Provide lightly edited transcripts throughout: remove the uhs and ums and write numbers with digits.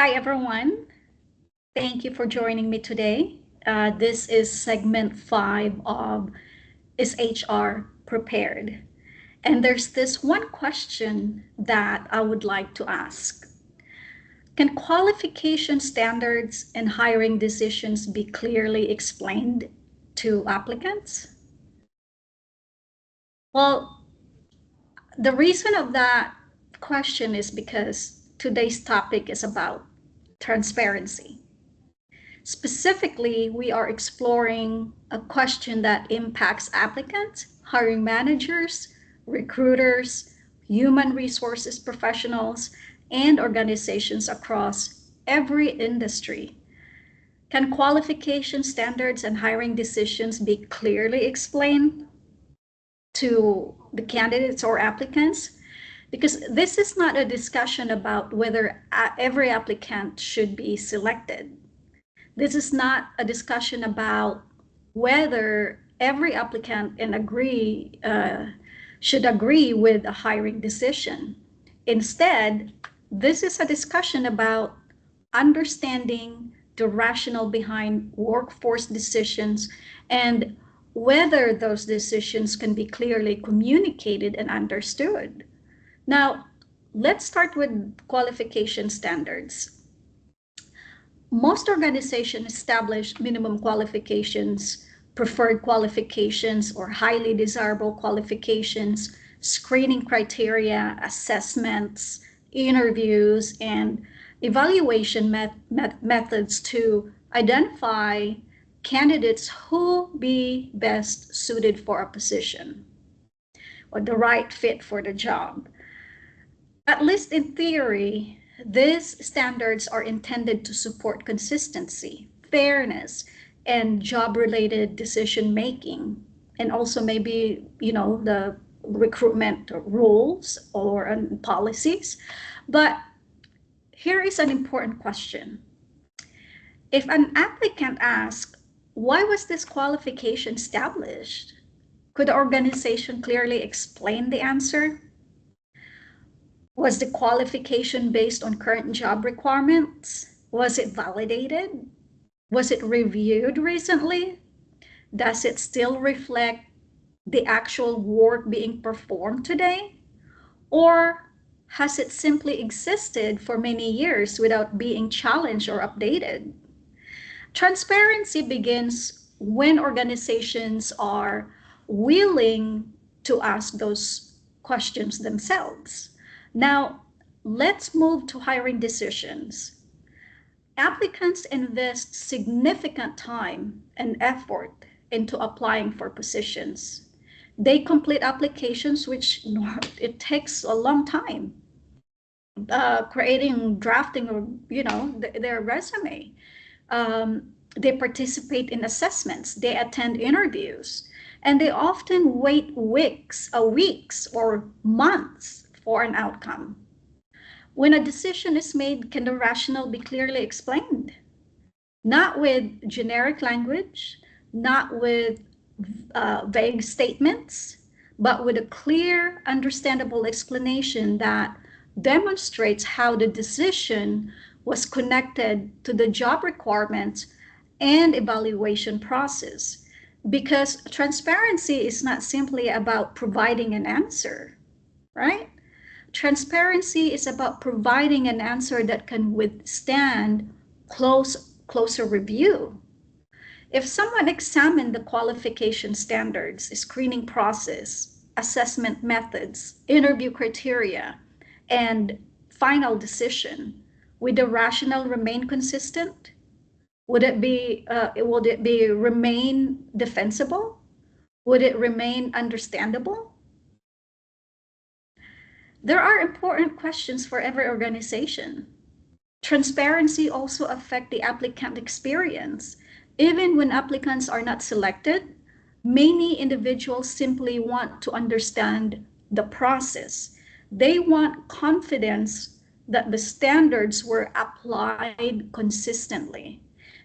Hi, everyone. Thank you for joining me today. This is segment 5 of Is HR Prepared? And there's this one question that I would like to ask. Can qualification standards and hiring decisions be clearly explained to applicants? Well, the reason of that question is because today's topic is about transparency. Specifically, we are exploring a question that impacts applicants, hiring managers, recruiters, human resources professionals, and organizations across every industry. Can qualification standards and hiring decisions be clearly explained to the candidates or applicants? Because this is not a discussion about whether every applicant should be selected. This is not a discussion about whether every applicant should agree with a hiring decision. Instead, this is a discussion about understanding the rationale behind workforce decisions and whether those decisions can be clearly communicated and understood. Now, let's start with qualification standards. Most organizations establish minimum qualifications, preferred qualifications, or highly desirable qualifications, screening criteria, assessments, interviews, and evaluation methods to identify candidates who be best suited for a position or the right fit for the job. At least in theory, these standards are intended to support consistency, fairness, and job-related decision-making, and also maybe, the recruitment rules or policies. But here is an important question. If an applicant asks, why was this qualification established? Could the organization clearly explain the answer? Was the qualification based on current job requirements? Was it validated? Was it reviewed recently? Does it still reflect the actual work being performed today? Or has it simply existed for many years without being challenged or updated? Transparency begins when organizations are willing to ask those questions themselves. Now, let's move to hiring decisions. Applicants invest significant time and effort into applying for positions. They complete applications, which it takes a long time, drafting, or their resume. They participate in assessments. They attend interviews, and they often wait weeks or months for an outcome. When a decision is made, can the rationale be clearly explained? Not with generic language, not with vague statements, but with a clear, understandable explanation that demonstrates how the decision was connected to the job requirements and evaluation process. Because transparency is not simply about providing an answer, right? Transparency is about providing an answer that can withstand closer review. If someone examined the qualification standards, screening process, assessment methods, interview criteria, and final decision, would the rationale remain consistent? Would it remain defensible? Would it remain understandable? There are important questions for every organization. Transparency also affects the applicant experience. Even when applicants are not selected, many individuals simply want to understand the process. They want confidence that the standards were applied consistently.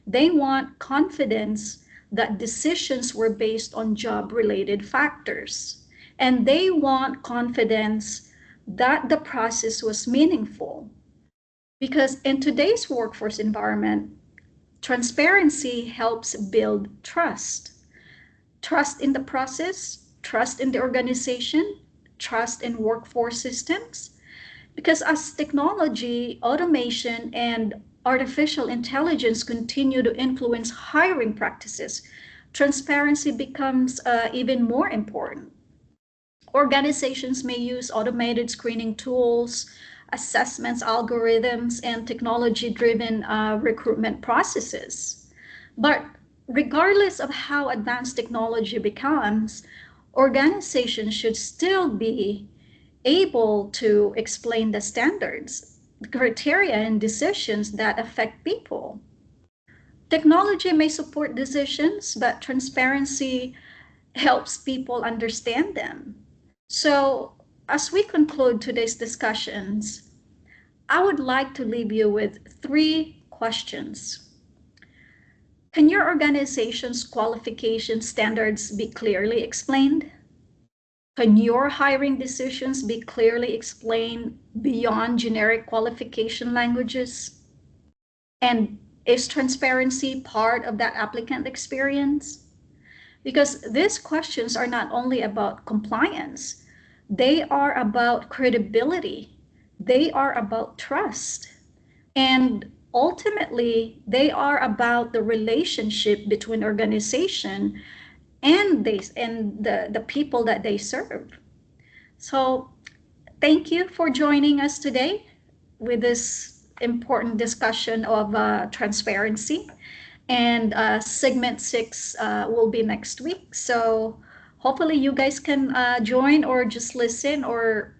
They want confidence that decisions were based on job-related factors. And they want confidence that the process was meaningful. Because in today's workforce environment, transparency helps build trust. Trust in the process, trust in the organization, trust in workforce systems. Because as technology, automation, and artificial intelligence continue to influence hiring practices, transparency becomes even more important. Organizations may use automated screening tools, assessments, algorithms, and technology driven recruitment processes. But regardless of how advanced technology becomes, organizations should still be able to explain the standards, criteria, and decisions that affect people. Technology may support decisions, but transparency helps people understand them. So, as we conclude today's discussions, I would like to leave you with three questions. Can your organization's qualification standards be clearly explained? Can your hiring decisions be clearly explained beyond generic qualification languages? And is transparency part of that applicant experience? Because these questions are not only about compliance, they are about credibility, they are about trust, and ultimately, they are about the relationship between organization and the people that they serve. So thank you for joining us today with this important discussion of transparency. And segment six will be next week. So hopefully you guys can join or just listen or,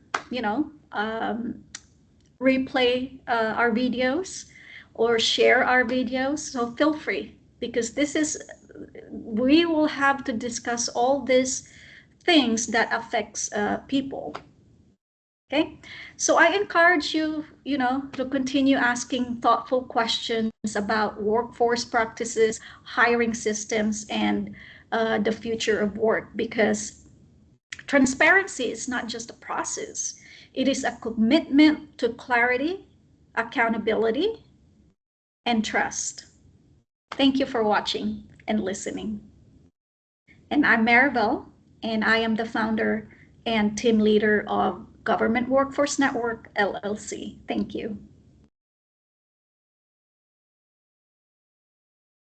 replay our videos or share our videos. So feel free because we will have to discuss all these things that affects people. Okay, so I encourage you, to continue asking thoughtful questions about workforce practices, hiring systems, and the future of work because transparency is not just a process, it is a commitment to clarity, accountability, and trust. Thank you for watching and listening. And I'm Maribel, and I am the founder and team leader of Government Workforce Network, LLC. Thank you.